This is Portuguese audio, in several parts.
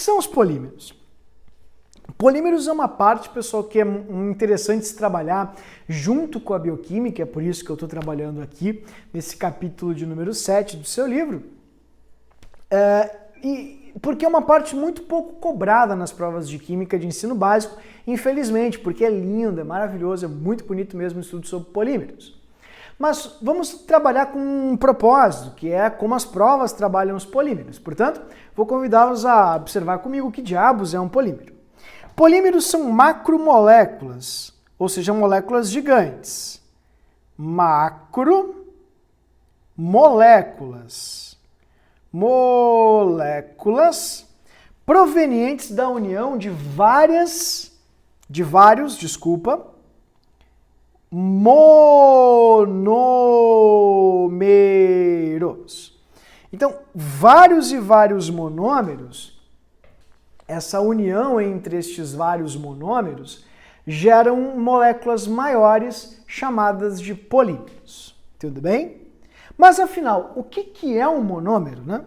são os polímeros? Polímeros é uma parte, pessoal, que é interessante se trabalhar junto com a bioquímica, é por isso que eu estou trabalhando aqui nesse capítulo de número 7 do seu livro, porque é uma parte muito pouco cobrada nas provas de química de ensino básico, infelizmente, porque é lindo, é maravilhoso, é muito bonito mesmo o estudo sobre polímeros. Mas vamos trabalhar com um propósito, que é como as provas trabalham os polímeros. Portanto, vou convidá-los a observar comigo o que diabos é um polímero. Polímeros são macromoléculas, ou seja, moléculas gigantes. Macromoléculas. Moléculas provenientes da união de vários monômeros. Então, vários e vários monômeros, essa união entre estes vários monômeros, geram moléculas maiores chamadas de polímeros. Tudo bem? Mas afinal, o que é um monômero, né?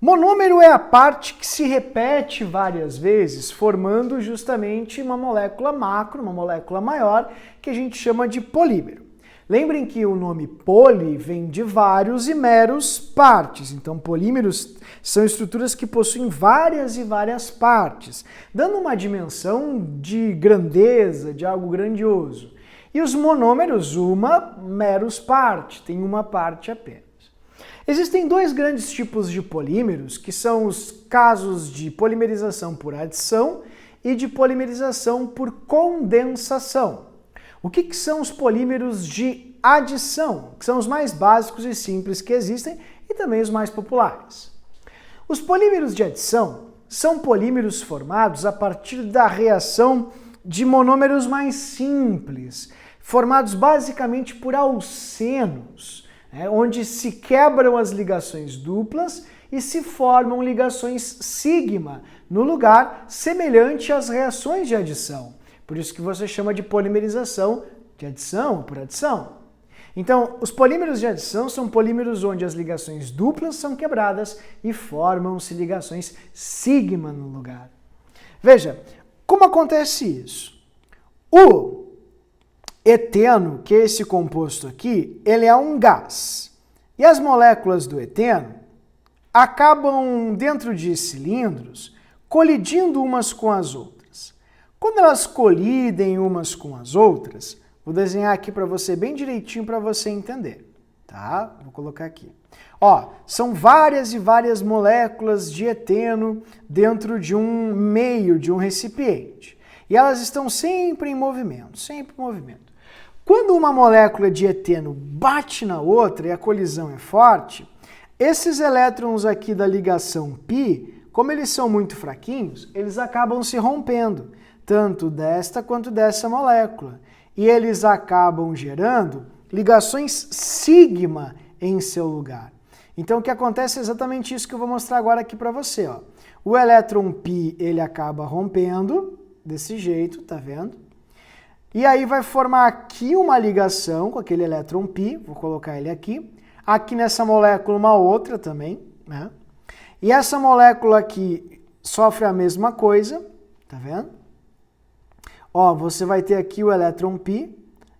Monômero é a parte que se repete várias vezes, formando justamente uma molécula macro, uma molécula maior, que a gente chama de polímero. Lembrem que o nome poli vem de vários e meros partes. Então, polímeros são estruturas que possuem várias e várias partes, dando uma dimensão de grandeza, de algo grandioso. E os monômeros, meros parte, tem uma parte apenas. Existem dois grandes tipos de polímeros, que são os casos de polimerização por adição e de polimerização por condensação. O que são os polímeros de adição? Que são os mais básicos e simples que existem e também os mais populares. Os polímeros de adição são polímeros formados a partir da reação de monômeros mais simples, formados basicamente por alcenos, onde se quebram as ligações duplas e se formam ligações sigma no lugar, semelhante às reações de adição. Por isso que você chama de polimerização de adição ou por adição. Então, os polímeros de adição são polímeros onde as ligações duplas são quebradas e formam-se ligações sigma no lugar. Veja, como acontece isso? O eteno, que é esse composto aqui, ele é um gás. E as moléculas do eteno acabam dentro de cilindros colidindo umas com as outras. Quando elas colidem umas com as outras, vou desenhar aqui para você bem direitinho para você entender, tá? Vou colocar aqui. Ó, são várias e várias moléculas de eteno dentro de um meio, de um recipiente. E elas estão sempre em movimento, sempre em movimento. Quando uma molécula de eteno bate na outra e a colisão é forte, esses elétrons aqui da ligação π, como eles são muito fraquinhos, eles acabam se rompendo, tanto desta quanto dessa molécula. E eles acabam gerando ligações sigma em seu lugar. Então o que acontece é exatamente isso que eu vou mostrar agora aqui para você. Ó. O elétron π, ele acaba rompendo desse jeito, tá vendo? E aí vai formar aqui uma ligação com aquele elétron π, vou colocar ele aqui. Aqui nessa molécula uma outra também, né? E essa molécula aqui sofre a mesma coisa, tá vendo? Ó, você vai ter aqui o elétron π,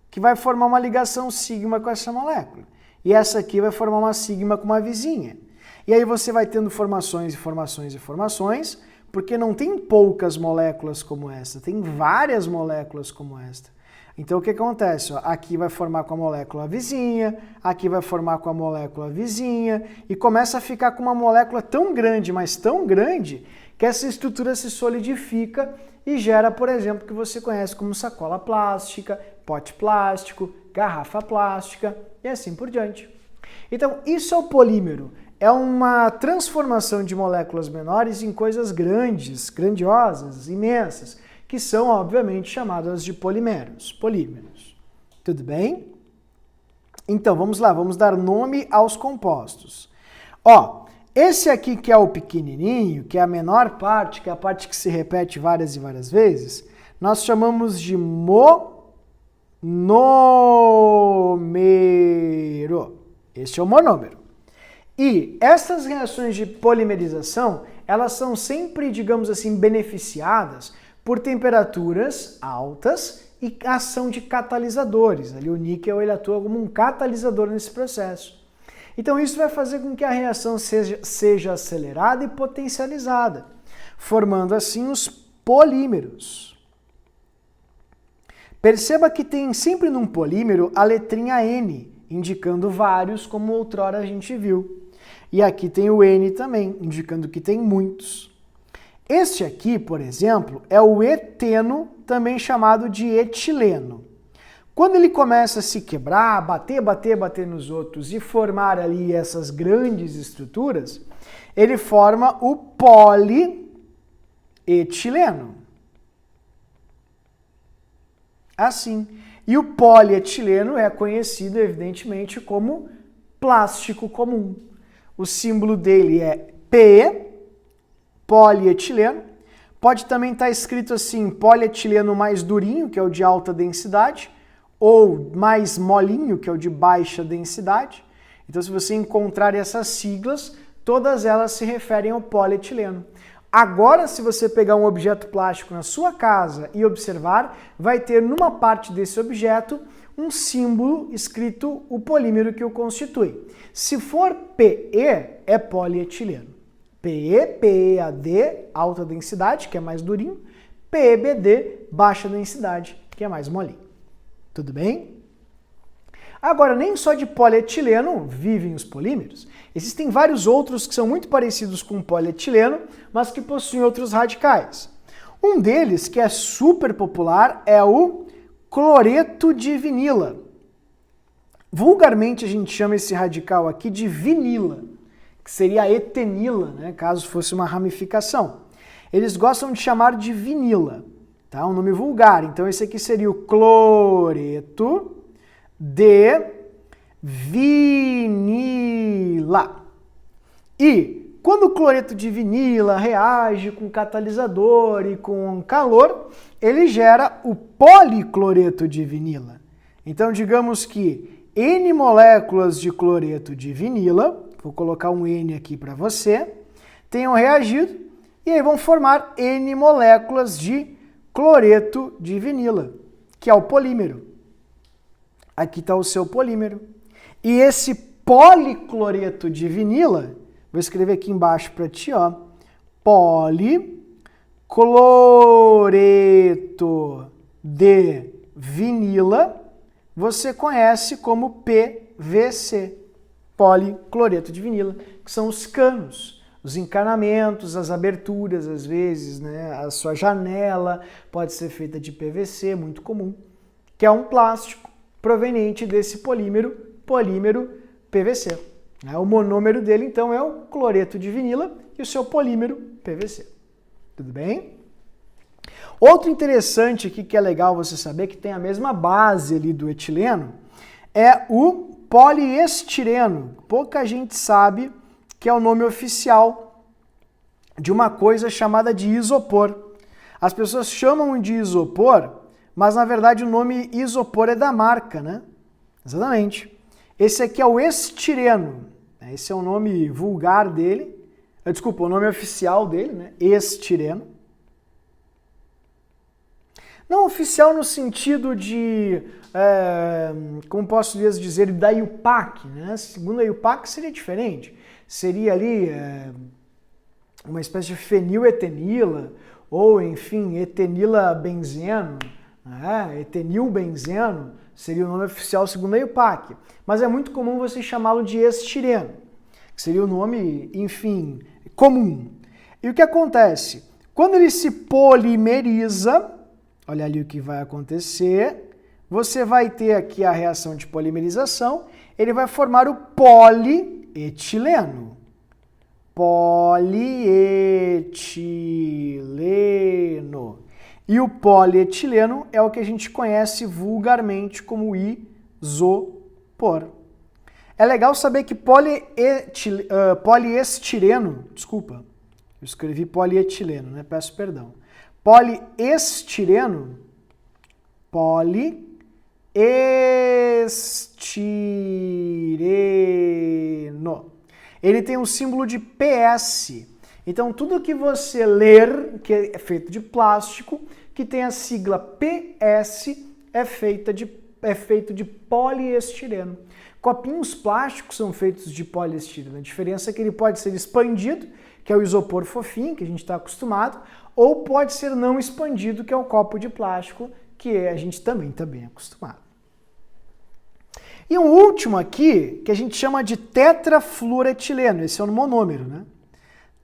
que vai formar uma ligação sigma com essa molécula. E essa aqui vai formar uma sigma com uma vizinha. E aí você vai tendo formações e formações e formações, porque não tem poucas moléculas como esta, tem várias moléculas como esta. Então o que acontece? Ó, aqui vai formar com a molécula vizinha, aqui vai formar com a molécula vizinha, e começa a ficar com uma molécula tão grande, mas tão grande, que essa estrutura se solidifica e gera, por exemplo, o que você conhece como sacola plástica, pote plástico, garrafa plástica e assim por diante. Então isso é o polímero. É uma transformação de moléculas menores em coisas grandes, grandiosas, imensas, que são, obviamente, chamadas de polímeros. Tudo bem? Então, vamos lá, vamos dar nome aos compostos. Ó, esse aqui que é o pequenininho, que é a menor parte, que é a parte que se repete várias e várias vezes, nós chamamos de monômero. Este é o monômero. E essas reações de polimerização, elas são sempre, digamos assim, beneficiadas por temperaturas altas e ação de catalisadores. Ali o níquel ele atua como um catalisador nesse processo. Então isso vai fazer com que a reação seja acelerada e potencializada, formando assim os polímeros. Perceba que tem sempre num polímero a letrinha N, indicando vários, como outrora a gente viu. E aqui tem o N também, indicando que tem muitos. Este aqui, por exemplo, é o eteno, também chamado de etileno. Quando ele começa a se quebrar, bater nos outros e formar ali essas grandes estruturas, ele forma o polietileno. Assim. E o polietileno é conhecido, evidentemente, como plástico comum. O símbolo dele é P, polietileno. Pode também estar escrito assim, polietileno mais durinho, que é o de alta densidade, ou mais molinho, que é o de baixa densidade. Então, se você encontrar essas siglas, todas elas se referem ao polietileno. Agora, se você pegar um objeto plástico na sua casa e observar, vai ter numa parte desse objeto um símbolo escrito o polímero que o constitui. Se for PE, é polietileno. PE, PEAD, alta densidade, que é mais durinho, PEBD, baixa densidade, que é mais molinho. Tudo bem? Agora, nem só de polietileno vivem os polímeros. Existem vários outros que são muito parecidos com o polietileno, mas que possuem outros radicais. Um deles, que é super popular, é o cloreto de vinila. Vulgarmente a gente chama esse radical aqui de vinila, que seria a etenila, né, caso fosse uma ramificação. Eles gostam de chamar de vinila, tá? Um nome vulgar. Então esse aqui seria o cloreto de vinila. E quando o cloreto de vinila reage com catalisador e com calor, ele gera o policloreto de vinila. Então digamos que N moléculas de cloreto de vinila, vou colocar um N aqui para você, tenham reagido e aí vão formar N moléculas de cloreto de vinila, que é o polímero. Aqui está o seu polímero. E esse policloreto de vinila, vou escrever aqui embaixo para ti, ó, policloreto de vinila, você conhece como PVC, policloreto de vinila, que são os canos, os encanamentos, as aberturas, às vezes, né? A sua janela pode ser feita de PVC, muito comum, que é um plástico proveniente desse polímero PVC. O monômero dele, então, é o cloreto de vinila e o seu polímero PVC. Tudo bem? Outro interessante aqui que é legal você saber, que tem a mesma base ali do etileno, é o poliestireno. Pouca gente sabe que é o nome oficial de uma coisa chamada de isopor. As pessoas chamam de isopor, mas na verdade o nome isopor é da marca, né? Exatamente. Esse aqui é o estireno. Esse é o nome vulgar dele. Desculpa, o nome oficial dele, né? Estireno. Não oficial no sentido de, como posso dizer, da IUPAC, né? Segundo a IUPAC seria diferente. Seria ali uma espécie de feniletenila, ou enfim, etenila benzeno, né? Etenilbenzeno seria o nome oficial segundo a IUPAC. Mas é muito comum você chamá-lo de estireno, que seria o nome, enfim, comum. E o que acontece? Quando ele se polimeriza, olha ali o que vai acontecer. Você vai ter aqui a reação de polimerização. Ele vai formar o polietileno. Polietileno. E o polietileno é o que a gente conhece vulgarmente como isopor. É legal saber que poliestireno, desculpa, eu escrevi polietileno, né? Peço perdão. Poliestireno, ele tem um símbolo de PS. Então, tudo que você ler, que é feito de plástico, que tem a sigla PS, é feito de poliestireno. Copinhos plásticos são feitos de poliestireno. A diferença é que ele pode ser expandido, que é o isopor fofinho, que a gente está acostumado, ou pode ser não expandido, que é o copo de plástico, que a gente também está bem acostumado. E um último aqui, que a gente chama de tetrafluoretileno. Esse é o monômero, né?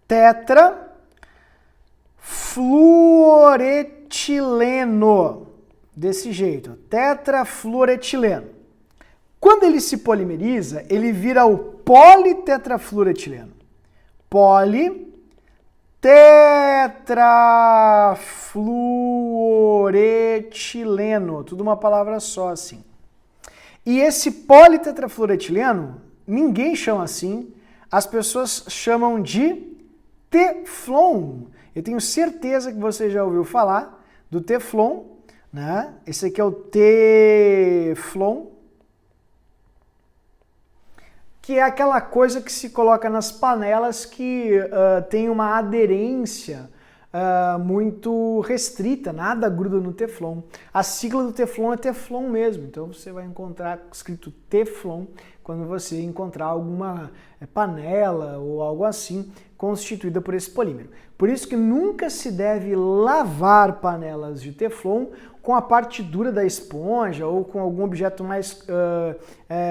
Tetrafluoretileno. Desse jeito, tetrafluoretileno. Quando ele se polimeriza, ele vira o politetrafluoretileno. Politetrafluoretileno. Tudo uma palavra só assim. E esse politetrafluoretileno, ninguém chama assim, as pessoas chamam de Teflon. Eu tenho certeza que você já ouviu falar do Teflon, né? Esse aqui é o Teflon, que é aquela coisa que se coloca nas panelas que tem uma aderência muito restrita, nada gruda no Teflon. A sigla do Teflon é Teflon mesmo, então você vai encontrar escrito Teflon quando você encontrar alguma panela ou algo assim constituída por esse polímero. Por isso que nunca se deve lavar panelas de Teflon com a parte dura da esponja ou com algum objeto mais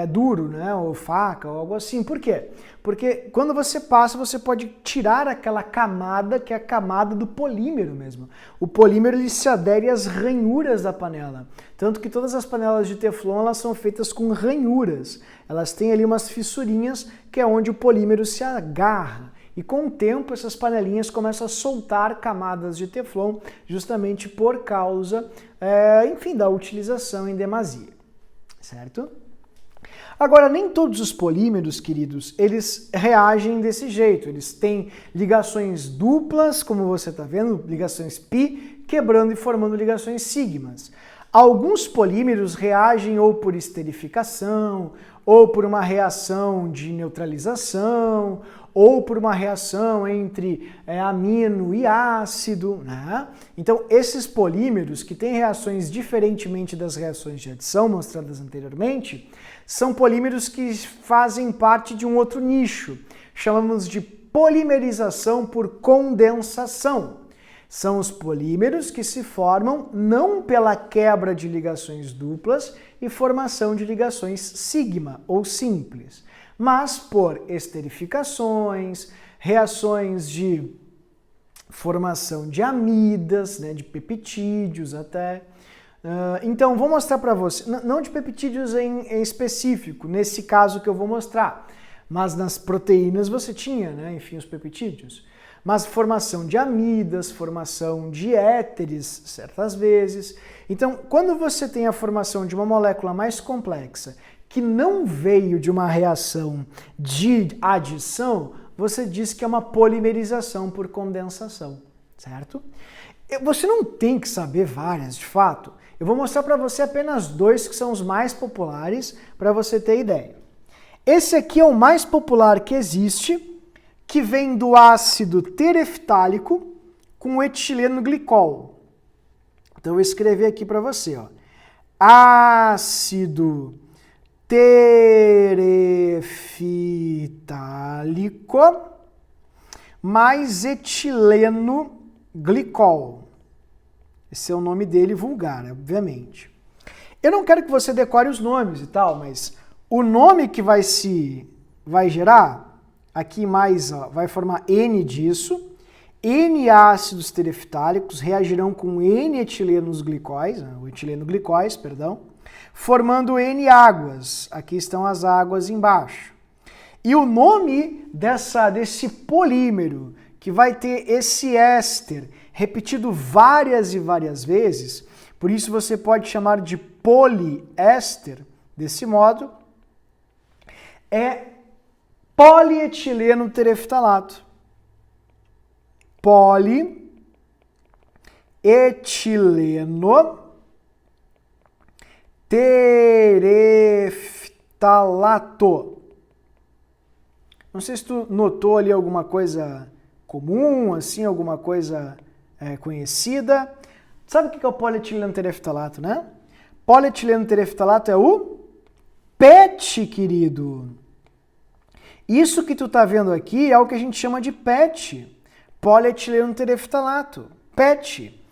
duro, né? Ou faca ou algo assim. Por quê? Porque quando você passa, você pode tirar aquela camada que é a camada do polímero mesmo. O polímero ele se adere às ranhuras da panela. Tanto que todas as panelas de Teflon elas são feitas com ranhuras. Elas têm ali umas fissurinhas que é onde o polímero se agarra. E com o tempo essas panelinhas começam a soltar camadas de Teflon justamente por causa, enfim, da utilização em demasia, certo? Agora, nem todos os polímeros, queridos, eles reagem desse jeito. Eles têm ligações duplas, como você está vendo, ligações pi, quebrando e formando ligações sigmas. Alguns polímeros reagem ou por esterificação, ou por uma reação de neutralização, ou por uma reação entre amino e ácido, né? Então, esses polímeros, que têm reações diferentemente das reações de adição mostradas anteriormente, são polímeros que fazem parte de um outro nicho. Chamamos de polimerização por condensação. São os polímeros que se formam não pela quebra de ligações duplas e formação de ligações sigma ou simples, mas por esterificações, reações de formação de amidas, né, de peptídeos até. Então, vou mostrar para você, não de peptídeos em específico, nesse caso que eu vou mostrar, mas nas proteínas você tinha, né, enfim, os peptídeos. Mas formação de amidas, formação de éteres, certas vezes. Então, quando você tem a formação de uma molécula mais complexa, que não veio de uma reação de adição, você diz que é uma polimerização por condensação, certo? Você não tem que saber várias, de fato. Eu vou mostrar para você apenas dois que são os mais populares, para você ter ideia. Esse aqui é o mais popular que existe, que vem do ácido tereftálico com o etileno glicol. Então eu vou escrever aqui para você, ó. Ácido tereftálico mais etileno glicol. Esse é o nome dele vulgar, obviamente. Eu não quero que você decore os nomes e tal, mas o nome que vai gerar aqui mais, ó, vai formar N disso. N ácidos tereftálicos reagirão com N etilenos glicóis, o etileno glicóis, perdão, formando N águas. Aqui estão as águas embaixo. E o nome desse polímero, que vai ter esse éster repetido várias e várias vezes, por isso você pode chamar de poliéster, desse modo, é polietileno tereftalato. Polietileno tereftalato. Não sei se tu notou ali alguma coisa comum, assim, alguma coisa conhecida. Sabe o que é o polietileno tereftalato, né? Polietileno tereftalato é o PET, querido. Isso que tu tá vendo aqui é o que a gente chama de PET, polietileno tereftalato, PET.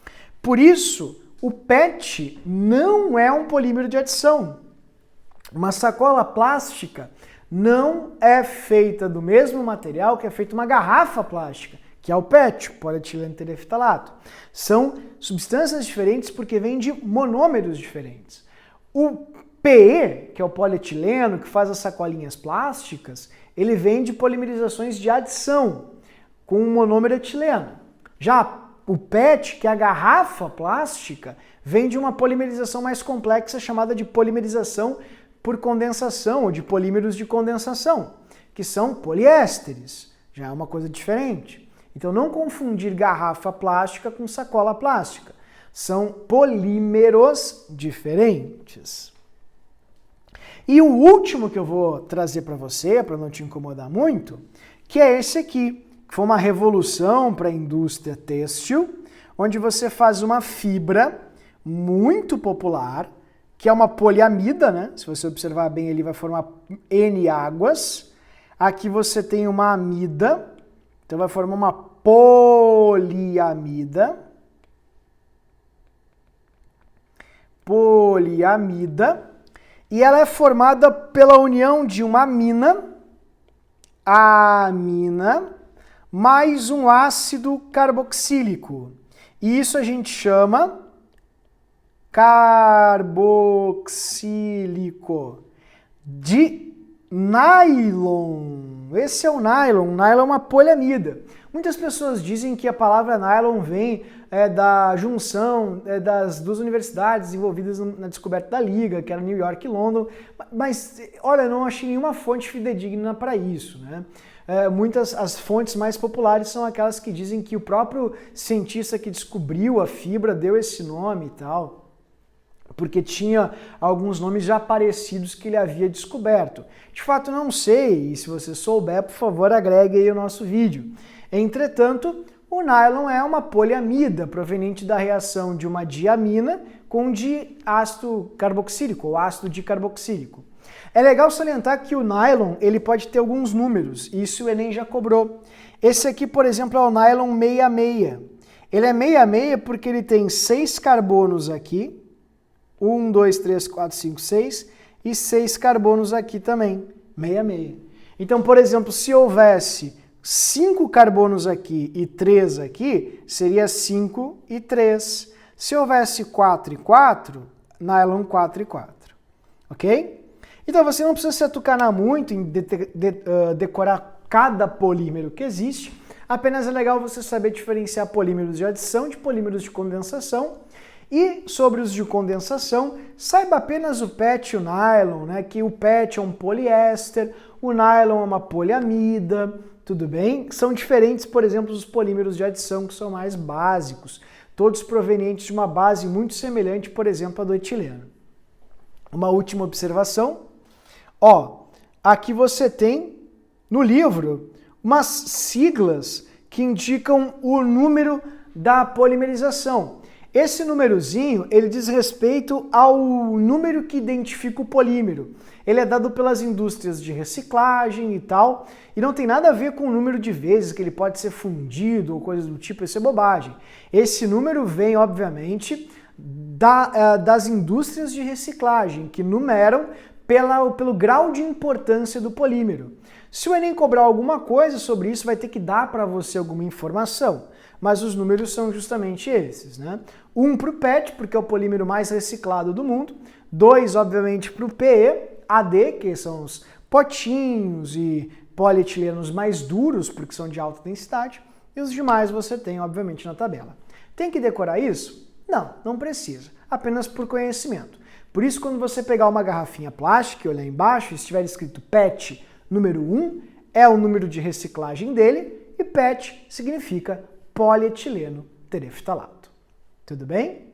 Por isso, o PET não é um polímero de adição. Uma sacola plástica não é feita do mesmo material que é feita uma garrafa plástica, que é o PET, polietileno tereftalato. São substâncias diferentes porque vêm de monômeros diferentes. O PE, que é o polietileno, que faz as sacolinhas plásticas, ele vem de polimerizações de adição, com um monômero etileno. Já o PET, que é a garrafa plástica, vem de uma polimerização mais complexa chamada de polimerização por condensação, ou de polímeros de condensação, que são poliésteres. Já é uma coisa diferente. Então não confundir garrafa plástica com sacola plástica. São polímeros diferentes. E o último que eu vou trazer para você, para não te incomodar muito, que é esse aqui, que foi uma revolução para a indústria têxtil, onde você faz uma fibra muito popular, que é uma poliamida, né? Se você observar bem, ele vai formar N águas. Aqui você tem uma amida, então vai formar uma poliamida. Poliamida. E ela é formada pela união de uma amina, mais um ácido carboxílico. E isso a gente chama carboxílico de nylon. Esse é o nylon. O nylon é uma poliamida. Muitas pessoas dizem que a palavra nylon vem da junção das duas universidades envolvidas na descoberta da liga, que era New York e London, mas olha, eu não achei nenhuma fonte fidedigna para isso, né? As fontes mais populares são aquelas que dizem que o próprio cientista que descobriu a fibra deu esse nome e tal, porque tinha alguns nomes já parecidos que ele havia descoberto. De fato, não sei, e se você souber, por favor, agregue aí o nosso vídeo. Entretanto, o nylon é uma poliamida proveniente da reação de uma diamina com diácido carboxílico, ou ácido dicarboxílico. É legal salientar que o nylon ele pode ter alguns números, e isso o Enem já cobrou. Esse aqui, por exemplo, é o nylon 66. Ele é 66 porque ele tem 6 carbonos aqui, 1, 2, 3, 4, 5, 6, e 6 carbonos aqui também, 66. Então, por exemplo, se houvesse 5 carbonos aqui e 3 aqui, seria 5 e 3. Se houvesse 4 e 4, nylon 4 e 4. Ok? Então você não precisa se atucanar muito em decorar cada polímero que existe, apenas é legal você saber diferenciar polímeros de adição de polímeros de condensação. E sobre os de condensação, saiba apenas o PET e o nylon, né? Que o PET é um poliéster, o nylon é uma poliamida, tudo bem? São diferentes, por exemplo, dos polímeros de adição, que são mais básicos, todos provenientes de uma base muito semelhante, por exemplo, a do etileno. Uma última observação. Aqui você tem, no livro, umas siglas que indicam o número da polimerização. Esse númerozinho, ele diz respeito ao número que identifica o polímero. Ele é dado pelas indústrias de reciclagem e tal, e não tem nada a ver com o número de vezes que ele pode ser fundido ou coisas do tipo, isso é bobagem. Esse número vem, obviamente, das indústrias de reciclagem, que numeram pelo grau de importância do polímero. Se o Enem cobrar alguma coisa sobre isso, vai ter que dar para você alguma informação. Mas os números são justamente esses, né? 1 para o PET, porque é o polímero mais reciclado do mundo. 2, obviamente, para o PE, AD, que são os potinhos e polietilenos mais duros, porque são de alta densidade. E os demais você tem, obviamente, na tabela. Tem que decorar isso? Não, não precisa. Apenas por conhecimento. Por isso, quando você pegar uma garrafinha plástica e olhar embaixo, e estiver escrito PET número 1, é o número de reciclagem dele, e PET significa polietileno tereftalato. Tudo bem?